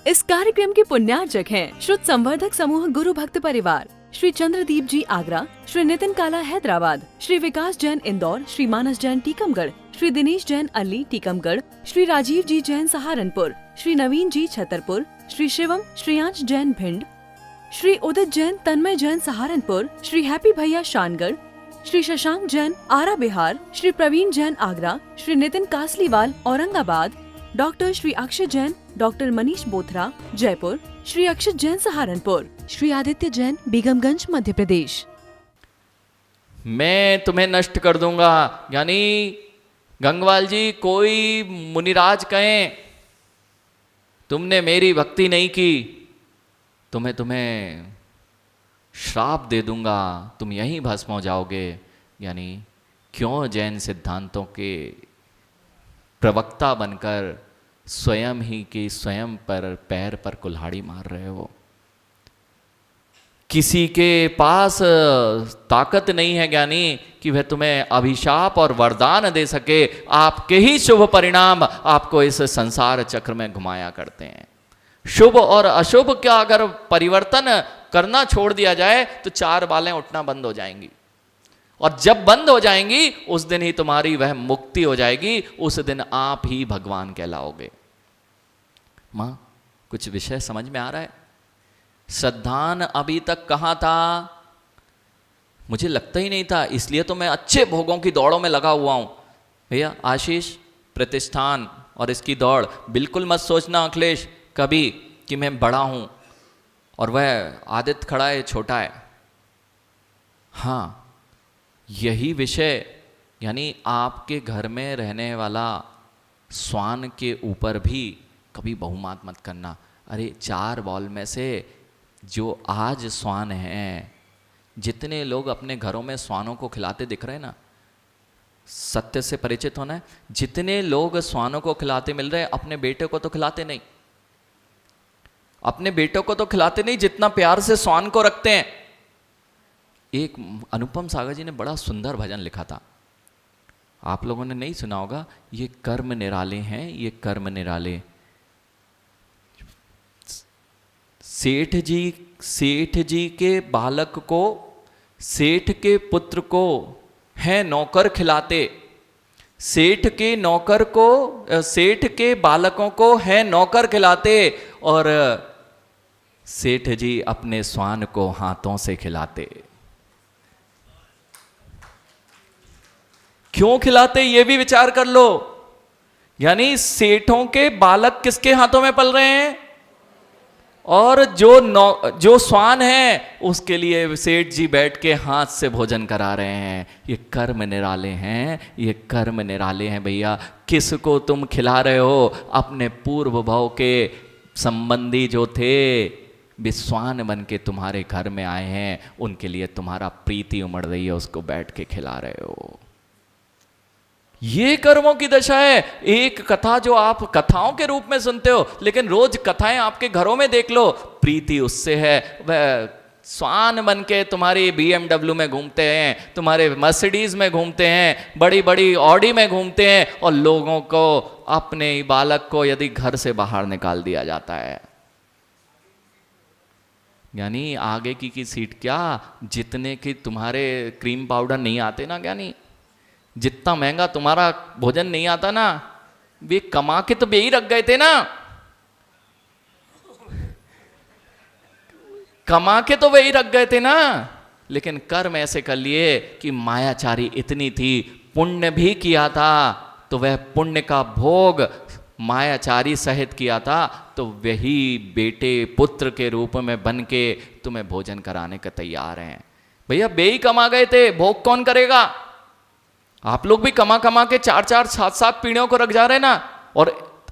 इस कार्यक्रम के पुण्यार्चक हैं श्रुत संवर्धक समूह गुरु भक्त परिवार, श्री चंद्रदीप जी आगरा, श्री नितिन काला हैदराबाद, श्री विकास जैन इंदौर, श्री मानस जैन टीकमगढ़, श्री दिनेश जैन अली टीकमगढ़, श्री राजीव जी जैन सहारनपुर, श्री नवीन जी छतरपुर, श्री शिवम श्रेयांश जैन भिंड, श्री उदित जैन तन्मय जैन सहारनपुर, श्री हैप्पी भैया शानगढ़, श्री शशांक जैन आरा बिहार, श्री प्रवीण जैन आगरा, श्री नितिन कासलीवाल औरंगाबाद, डॉक्टर श्री अक्षय जैन, डॉक्टर मनीष बोथरा जयपुर, श्री अक्षत जैन सहारनपुर, श्री आदित्य जैन बेगमगंज मध्य प्रदेश। मैं तुम्हें नष्ट कर दूंगा, यानी गंगवाल जी कोई मुनिराज कहें तुमने मेरी भक्ति नहीं की तो मैं तुम्हें श्राप दे दूंगा, तुम यहीं भस्म हो जाओगे। यानी क्यों जैन सिद्धांतों के प्रवक्ता बनकर स्वयं ही की स्वयं पर पैर पर कुल्हाड़ी मार रहे हो। किसी के पास ताकत नहीं है ज्ञानी कि वह तुम्हें अभिशाप और वरदान दे सके। आपके ही शुभ परिणाम आपको इस संसार चक्र में घुमाया करते हैं। शुभ और अशुभ का अगर परिवर्तन करना छोड़ दिया जाए तो चार बालें उठना बंद हो जाएंगी, और जब बंद हो जाएंगी उस दिन ही तुम्हारी वह मुक्ति हो जाएगी, उस दिन आप ही भगवान कहलाओगे। मां, कुछ विषय समझ में आ रहा है? श्रद्धान अभी तक कहां था? मुझे लगता ही नहीं था, इसलिए तो मैं अच्छे भोगों की दौड़ों में लगा हुआ हूं। भैया आशीष, प्रतिष्ठान और इसकी दौड़, बिल्कुल मत सोचना अखिलेश कभी कि मैं बड़ा हूं और वह आदित्य खड़ा है छोटा है। हाँ, यही विषय, यानी आपके घर में रहने वाला श्वान के ऊपर भी कभी बहुमात मत करना। अरे 4 बॉल में से जो आज श्वान हैं, जितने लोग अपने घरों में श्वानों को खिलाते दिख रहे हैं ना, सत्य से परिचित होना है। जितने लोग श्वानों को खिलाते मिल रहे हैं, अपने बेटे को तो खिलाते नहीं, अपने बेटों को तो खिलाते नहीं जितना प्यार से श्वान को रखते हैं। एक अनुपम सागर जी ने बड़ा सुंदर भजन लिखा था, आप लोगों ने नहीं सुना होगा। ये कर्म निराले हैं, ये कर्म निराले। सेठ जी के बालक को, सेठ के पुत्र को है नौकर खिलाते, सेठ के नौकर को, सेठ के बालकों को है नौकर खिलाते, और सेठ जी अपने श्वान को हाथों से खिलाते। क्यों खिलाते ये भी विचार कर लो। यानी सेठों के बालक किसके हाथों में पल रहे हैं, और जो श्वान है उसके लिए सेठ जी बैठ के हाथ से भोजन करा रहे हैं। ये कर्म निराले हैं, ये कर्म निराले हैं भैया। किसको तुम खिला रहे हो? अपने पूर्व भाव के संबंधी जो थे, विश्वान बन के तुम्हारे घर में आए हैं, उनके लिए तुम्हारा प्रीति उमड़ रही है, उसको बैठ के खिला रहे हो। ये कर्मों की दशा है। एक कथा जो आप कथाओं के रूप में सुनते हो, लेकिन रोज कथाएं आपके घरों में देख लो, प्रीति उससे है। वह श्वान बन के तुम्हारी BMW में घूमते हैं, तुम्हारे मर्सिडीज में घूमते हैं, बड़ी बड़ी ऑडी में घूमते हैं, और लोगों को, अपने बालक को यदि घर से बाहर निकाल दिया जाता है। यानी आगे की सीट क्या, जितने की तुम्हारे क्रीम पाउडर नहीं आते ना, ज्ञानी जितना महंगा तुम्हारा भोजन नहीं आता ना, वे कमा के तो यही रख गए थे ना, कमा के तो वही रख गए थे ना, लेकिन कर्म ऐसे कर लिए कि मायाचारी इतनी थी, पुण्य भी किया था तो वह पुण्य का भोग मायाचारी सहित किया था, तो वही बेटे पुत्र के रूप में बन के तुम्हें भोजन कराने का तैयार हैं। भैया बेही कमा गए थे, भोग कौन करेगा? आप लोग भी कमा कमा के 4-4, 7-7 पीढ़ियों को रख जा रहे ना, और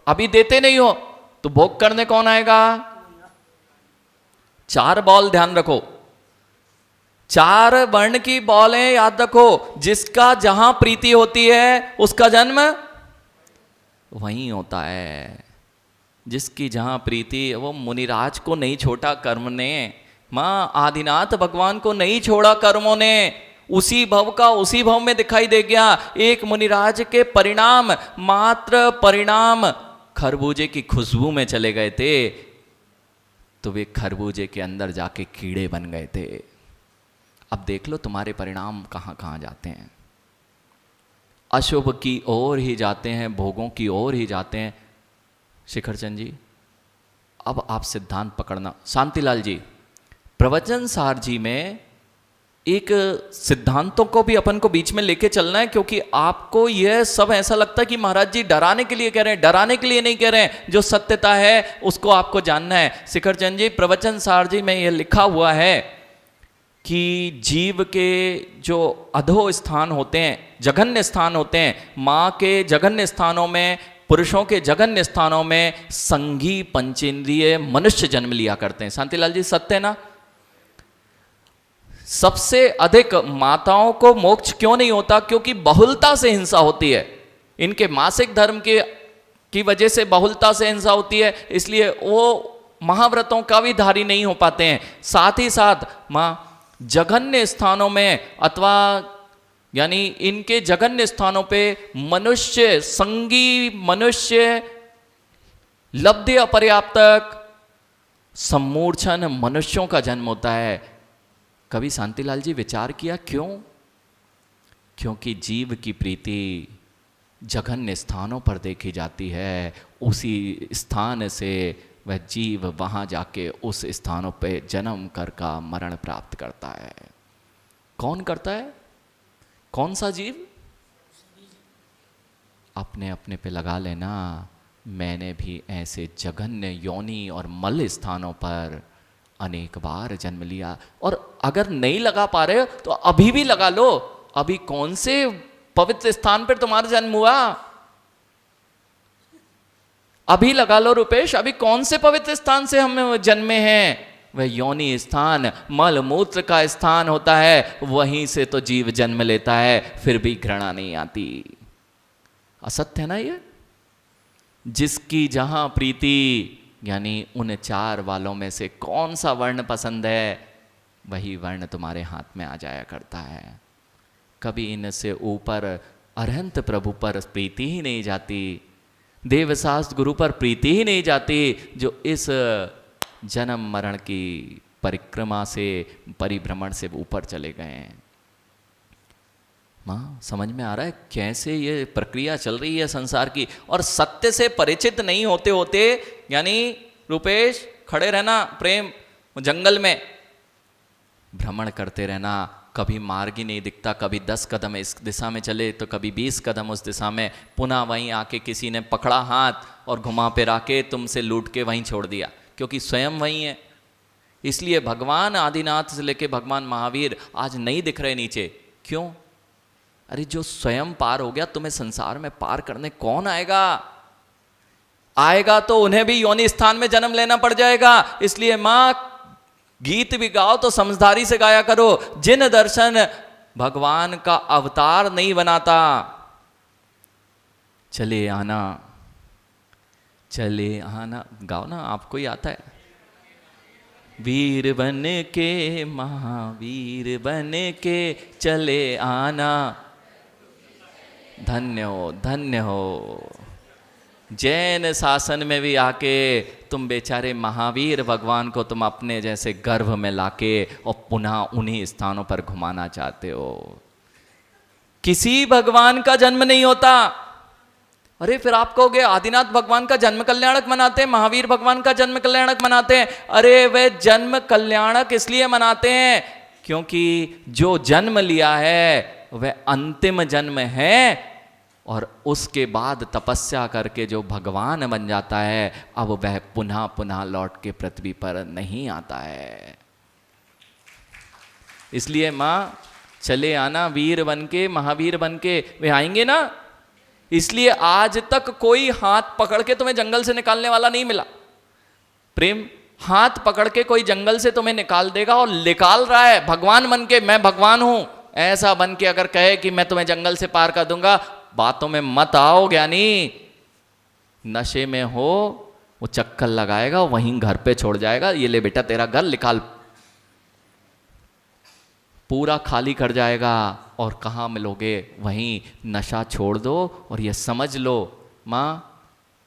अभी देते नहीं हो तो भोग करने कौन आएगा? 4 बॉल ध्यान रखो, 4 वर्ण की बॉलें याद रखो। जिसका जहां प्रीति होती है उसका जन्म वहीं होता है। जिसकी जहां प्रीति, वो मुनिराज को नहीं छोड़ा कर्म ने, मां आदिनाथ भगवान को नहीं छोड़ा कर्मों ने, उसी भव का उसी भव में दिखाई दे गया। एक मुनिराज के परिणाम, मात्र परिणाम खरबूजे की खुशबू में चले गए थे। तो वे खरबूजे के अंदर जाके कीड़े बन गए थे। अब देख लो तुम्हारे परिणाम कहाँ कहाँ जाते हैं, अशुभ की ओर ही जाते हैं, भोगों की ओर ही जाते हैं। शिखरचंद जी, अब आप सिद्धांत पकड़ना। शांतिलाल जी, प्रवचन सार जी में एक सिद्धांतों को भी अपन को बीच में लेके चलना है, क्योंकि आपको यह सब ऐसा लगता है कि महाराज जी डराने के लिए कह रहे हैं, डराने के लिए नहीं कह रहे हैं, जो सत्यता है उसको आपको जानना है। शिखरचंद जी, प्रवचन सार जी में यह लिखा हुआ है कि जीव के जो अधो स्थान होते हैं, जघन्य स्थान होते हैं, माँ के जघन्य स्थानों में, पुरुषों के जघन्य स्थानों में संघी पंचेंद्रिय मनुष्य जन्म लिया करते हैं। शांतिलाल जी, सत्य है ना? सबसे अधिक माताओं को मोक्ष क्यों नहीं होता? क्योंकि बहुलता से हिंसा होती है, इनके मासिक धर्म की वजह से बहुलता से हिंसा होती है, इसलिए वो महाव्रतों का भी धारी नहीं हो पाते हैं। साथ ही साथ माँ जघन्य स्थानों में अथवा यानी इनके जघन्य स्थानों पे मनुष्य, संगी मनुष्य, लब्धि अपर्याप्तक, सम्मूर्छन मनुष्यों का जन्म होता है। कभी शांतिलाल जी विचार किया क्यों? क्योंकि जीव की प्रीति जघन्य स्थानों पर देखी जाती है, उसी स्थान से वह जीव वहाँ जाके उस स्थानों पे जन्म कर का मरण प्राप्त करता है। कौन करता है? कौन सा जीव? अपने अपने पे लगा लेना। मैंने भी ऐसे जघन्य योनि और मल स्थानों पर अनेक बार जन्म लिया, और अगर नहीं लगा पा रहे हो तो अभी भी लगा लो। अभी कौन से पवित्र स्थान पर तुम्हारा जन्म हुआ? अभी लगा लो रुपेश, अभी कौन से पवित्र स्थान से हम जन्मे हैं? वह योनि स्थान, मल मूत्र का स्थान होता है, वहीं से तो जीव जन्म लेता है, फिर भी घृणा नहीं आती। असत्य है ना ये? जिसकी जहां प्रीति, यानी उन चार वालों में से कौन सा वर्ण पसंद है, वही वर्ण तुम्हारे हाथ में आ जाया करता है। कभी इनसे ऊपर अरहंत प्रभु पर प्रीति ही नहीं जाती, देवशास्त्र गुरु पर प्रीति ही नहीं जाती, जो इस जन्म मरण की परिक्रमा से, परिभ्रमण से ऊपर चले गए हैं। माँ, समझ में आ रहा है कैसे ये प्रक्रिया चल रही है संसार की? और सत्य से परिचित नहीं होते होते, यानी रुपेश खड़े रहना प्रेम जंगल में, भ्रमण करते रहना, कभी मार्ग ही नहीं दिखता, कभी 10 कदम इस दिशा में चले तो कभी 20 कदम उस दिशा में, पुनः वहीं आके किसी ने पकड़ा हाथ और घुमा फिरा के तुमसे लूट के वहीं छोड़ दिया, क्योंकि स्वयं वहीं है। इसलिए भगवान आदिनाथ से लेके भगवान महावीर आज नहीं दिख रहे नीचे। क्यों? अरे जो स्वयं पार हो गया, तुम्हें संसार में पार करने कौन आएगा? आएगा तो उन्हें भी योनि स्थान में जन्म लेना पड़ जाएगा। इसलिए मां, गीत भी गाओ तो समझदारी से गाया करो। जिन दर्शन भगवान का अवतार नहीं बनाता, चले आना, चले आना, गाओ ना, आपको ही आता है। वीर बन के, महावीर बन के चले आना, धन्य हो, धन्य हो। जैन शासन में भी आके तुम बेचारे महावीर भगवान को तुम अपने जैसे गर्भ में लाके और पुनः उन्हीं स्थानों पर घुमाना चाहते हो। किसी भगवान का जन्म नहीं होता। अरे फिर आप कहोगे आदिनाथ भगवान का जन्म कल्याणक मनाते हैं, महावीर भगवान का जन्म कल्याणक मनाते हैं। अरे वे जन्म कल्याणक इसलिए मनाते हैं क्योंकि जो जन्म लिया है वह अंतिम जन्म है, और उसके बाद तपस्या करके जो भगवान बन जाता है, अब वह पुनः पुनः लौट के पृथ्वी पर नहीं आता है। इसलिए मां, चले आना वीर बन के, महावीर बन के, वे आएंगे ना। इसलिए आज तक कोई हाथ पकड़ के तुम्हें जंगल से निकालने वाला नहीं मिला। प्रेम, हाथ पकड़ के कोई जंगल से तुम्हें निकाल देगा, और निकाल रहा है भगवान बन के। मैं भगवान हूं ऐसा बन के अगर कहे कि मैं तुम्हें जंगल से पार कर दूंगा, बातों में मत आओ ज्ञानी। नशे में हो, वो चक्कर लगाएगा, वहीं घर पे छोड़ जाएगा, ये ले बेटा तेरा घर निकाल, पूरा खाली कर जाएगा। और कहाँ मिलोगे? वहीं। नशा छोड़ दो और ये समझ लो माँ,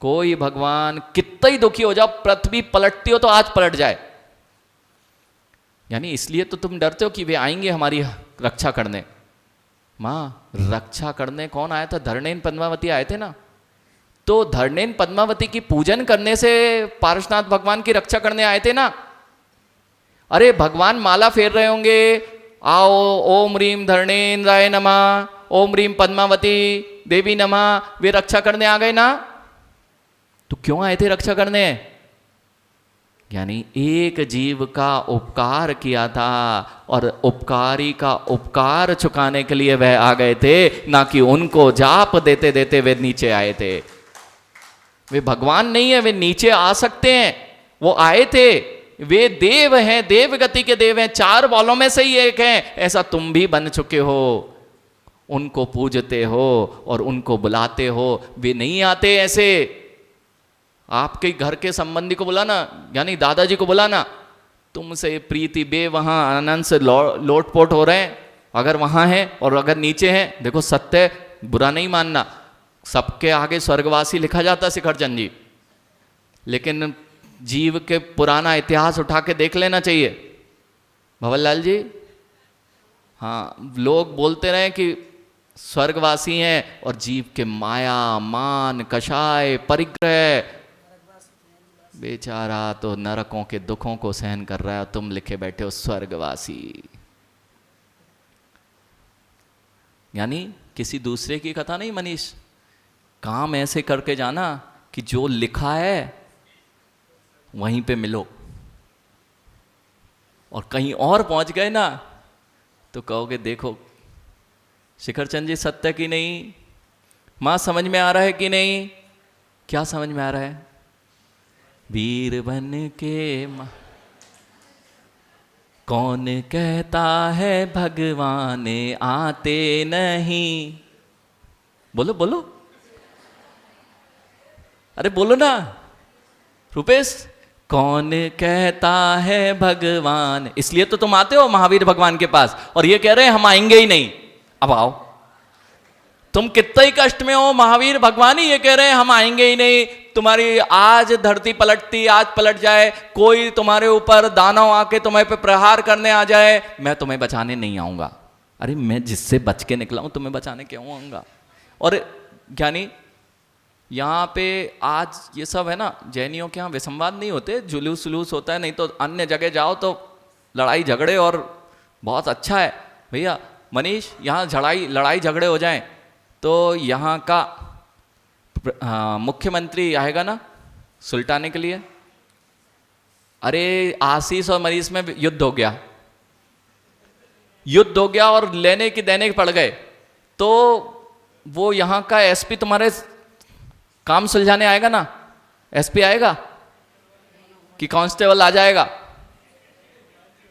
कोई भगवान कितना ही दुखी हो जाओ, पृथ्वी पलटती हो तो आज पलट जाए, यानी इसलिए तो तुम डरते हो कि वे आएंगे हमारी रक्षा करने। माँ, रक्षा करने कौन आया था? धरणेन पद्मावती आए थे ना। तो धरणेन पद्मावती की पूजन करने से पार्श्वनाथ भगवान की रक्षा करने आए थे ना। अरे भगवान माला फेर रहे होंगे, आओ ओम ह्रीम धरणेन्द्राय नमः, ओम ह्रीम पद्मावती देवी नमः, वे रक्षा करने आ गए ना। तो क्यों आए थे रक्षा करने? यानी एक जीव का उपकार किया था और उपकारी का उपकार चुकाने के लिए वह आ गए थे, ना कि उनको जाप देते देते वे नीचे आए थे। वे भगवान नहीं है, वे नीचे आ सकते हैं, वो आए थे। वे देव हैं, देव गति के देव हैं, 4 बालों में से ही एक हैं। ऐसा तुम भी बन चुके हो, उनको पूजते हो और उनको बुलाते हो। वे नहीं आते ऐसे। आपके घर के संबंधी को बुलाना, यानी दादाजी को बुलाना, तुमसे प्रीति बे वहां आनंद से लोटपोट हो रहे हैं, अगर वहां है और अगर नीचे हैं। देखो सत्य बुरा नहीं मानना, सबके आगे स्वर्गवासी लिखा जाता शिखरचंद जी, लेकिन जीव के पुराना इतिहास उठा के देख लेना चाहिए। भवनलाल जी, हाँ, लोग बोलते रहे कि स्वर्गवासी हैं और जीव के माया मान कषाय परिग्रह, बेचारा तो नरकों के दुखों को सहन कर रहा है, तुम लिखे बैठे हो स्वर्गवासी। यानी किसी दूसरे की कथा नहीं मनीष, काम ऐसे करके जाना कि जो लिखा है वहीं पे मिलो, और कहीं और पहुंच गए ना तो कहोगे देखो शिखरचंद जी सत्य की नहीं। मां, समझ में आ रहा है कि नहीं? क्या समझ में आ रहा है? वीर बन के कौन कहता है भगवान आते नहीं? बोलो बोलो, अरे बोलो ना रुपेश, कौन कहता है भगवान? इसलिए तो तुम आते हो महावीर भगवान के पास और ये कह रहे हैं हम आएंगे ही नहीं। अब आओ, तुम कितना ही कष्ट में हो, महावीर भगवान ही ये कह रहे हैं हम आएंगे ही नहीं। तुम्हारी आज धरती पलटती, आज पलट जाए, कोई तुम्हारे ऊपर दानव आके तुम्हें पे प्रहार करने आ जाए, मैं तुम्हें बचाने नहीं आऊंगा। अरे मैं जिससे बच के निकला हूं तुम्हें बचाने क्यों आऊंगा? और ज्ञानी यहाँ पे आज ये सब है ना, जैनियों के यहाँ विसंवाद नहीं होते, जुलूस जुलूस होता है, नहीं तो अन्य जगह जाओ तो लड़ाई झगड़े और बहुत अच्छा है। भैया मनीष, यहाँ लड़ाई झगड़े हो जाएं तो यहाँ का मुख्यमंत्री आएगा ना सुलटाने के लिए। अरे आशीष और मनीष में युद्ध हो गया और लेने की देने पड़ गए, तो वो यहाँ का एसपी तुम्हारे काम सुलझाने आएगा ना? एसपी आएगा कि कांस्टेबल आ जाएगा?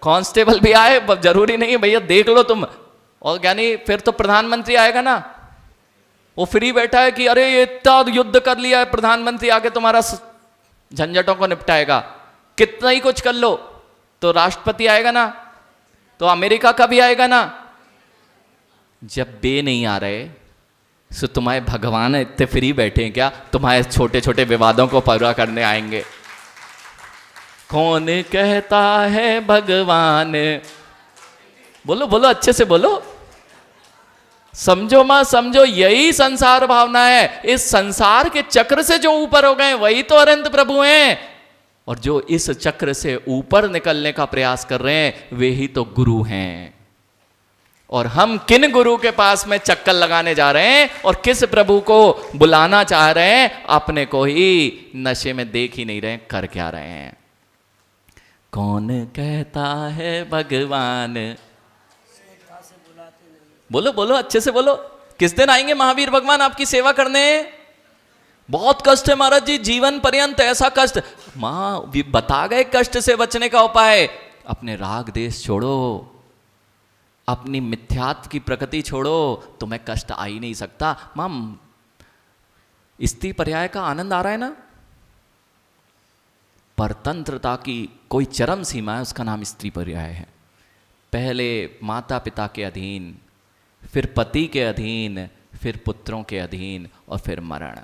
कांस्टेबल भी आए, जरूरी नहीं है भैया, देख लो तुम। और यानी फिर तो प्रधानमंत्री आएगा ना, वो फ्री बैठा है कि अरे ये इतना युद्ध कर लिया है, प्रधानमंत्री आके तुम्हारा झंझटों को निपटाएगा, कितना ही कुछ कर लो। तो राष्ट्रपति आएगा ना, तो अमेरिका का भी आएगा ना। जब बे नहीं आ रहे सो तुम्हारे भगवान इतने फ्री बैठे हैं क्या? तुम्हारे छोटे छोटे विवादों को पूरा करने आएंगे। कौन कहता है भगवान? बोलो बोलो, अच्छे से बोलो, समझो मां समझो, यही संसार भावना है। इस संसार के चक्र से जो ऊपर हो गए वही तो अनंत प्रभु हैं, और जो इस चक्र से ऊपर निकलने का प्रयास कर रहे हैं वे ही तो गुरु हैं। और हम किन गुरु के पास में चक्कर लगाने जा रहे हैं और किस प्रभु को बुलाना चाह रहे हैं? अपने को ही नशे में देख ही नहीं रहे, कर क्या रहे हैं? कौन कहता है भगवान? बोलो बोलो, अच्छे से बोलो। किस दिन आएंगे महावीर भगवान आपकी सेवा करने? बहुत कष्ट है महाराज जी, जीवन पर्यंत ऐसा कष्ट। मां बता गए कष्ट से बचने का उपाय। अपने राग देश छोड़ो, अपनी मिथ्यात्व की प्रकृति छोड़ो, तुम्हें कष्ट आ ही नहीं सकता। मां स्त्री पर्याय का आनंद आ रहा है ना? परतंत्रता की कोई चरम सीमा है, उसका नाम स्त्री पर्याय है। पहले माता पिता के अधीन, फिर पति के अधीन, फिर पुत्रों के अधीन, और फिर मरण,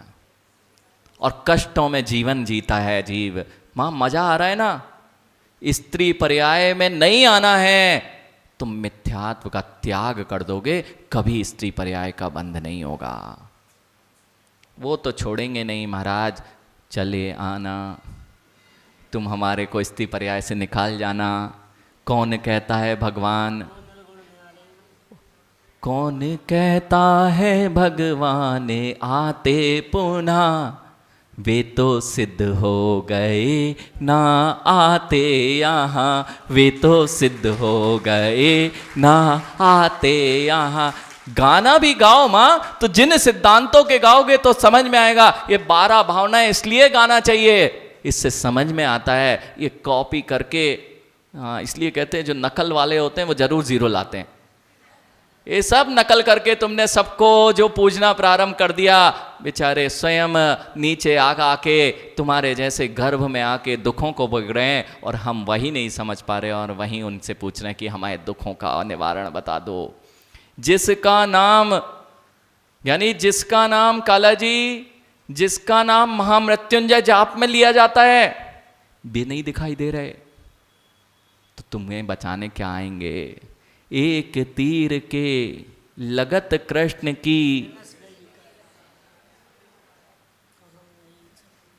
और कष्टों में जीवन जीता है जीव। मां मजा आ रहा है ना? स्त्री पर्याय में नहीं आना है, तुम मिथ्यात्व का त्याग कर दोगे, कभी स्त्री पर्याय का बंध नहीं होगा। वो तो छोड़ेंगे नहीं महाराज, चले आना, तुम हमारे को स्त्री पर्याय से निकाल जाना। कौन कहता है भगवान, कौन कहता है भगवान आते पुनः, वे तो सिद्ध हो गए ना आते यहाँ, वे तो सिद्ध हो गए ना आते यहाँ। गाना भी गाओ माँ, तो जिन सिद्धांतों के गाओगे तो समझ में आएगा। ये 12 भावनाएं इसलिए गाना चाहिए, इससे समझ में आता है। ये कॉपी करके, हाँ इसलिए कहते हैं जो नकल वाले होते हैं वो जरूर जीरो लाते हैं। ये सब नकल करके तुमने सबको जो पूजना प्रारंभ कर दिया, बेचारे स्वयं नीचे आके तुम्हारे जैसे गर्भ में आके दुखों को भोग रहे हैं, और हम वही नहीं समझ पा रहे और वहीं उनसे पूछ रहे हैं कि हमारे दुखों का निवारण बता दो। जिसका नाम, यानी जिसका नाम काला जी, जिसका नाम महामृत्युंजय जाप में लिया जाता है, भी नहीं दिखाई दे रहे, तो तुम्हें बचाने क्या आएंगे। एक तीर के लगत कृष्ण की,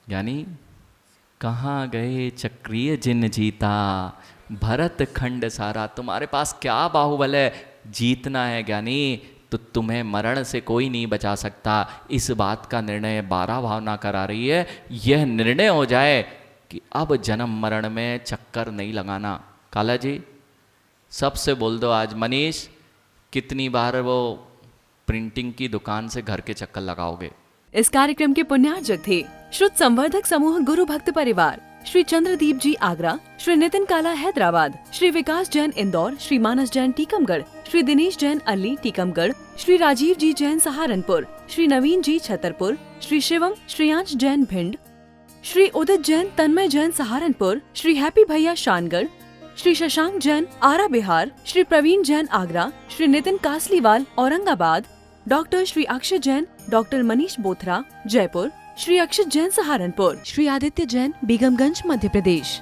यानी कहाँ गए चक्रीय जिन जीता, भरत खंड सारा। तुम्हारे पास क्या बाहुबल है, जीतना है ज्ञानी, तो तुम्हें मरण से कोई नहीं बचा सकता। इस बात का निर्णय 12 भावना करा रही है। यह निर्णय हो जाए कि अब जन्म मरण में चक्कर नहीं लगाना। काला जी सबसे बोल दो आज, मनीष कितनी बार वो प्रिंटिंग की दुकान से घर के चक्कर लगाओगे। इस कार्यक्रम के पुण्यार्जक थे श्रुत संवर्धक समूह गुरु भक्त परिवार, श्री चंद्रदीप जी आगरा, श्री नितिन काला हैदराबाद, श्री विकास जैन इंदौर, श्री मानस जैन टीकमगढ़, श्री दिनेश जैन अल्ली टीकमगढ़, श्री राजीव जी जैन सहारनपुर, श्री नवीन जी छतरपुर, श्री शिवम श्रेयांश जैन भिंड, श्री उदित जैन तन्मय जैन सहारनपुर, श्री हैप्पी भैया शानगढ़, श्री शशांक जैन आरा बिहार, श्री प्रवीण जैन आगरा, श्री नितिन कासलीवाल औरंगाबाद, डॉक्टर श्री अक्षय जैन, डॉक्टर मनीष बोथरा जयपुर, श्री अक्षय जैन सहारनपुर, श्री आदित्य जैन बेगमगंज मध्य प्रदेश।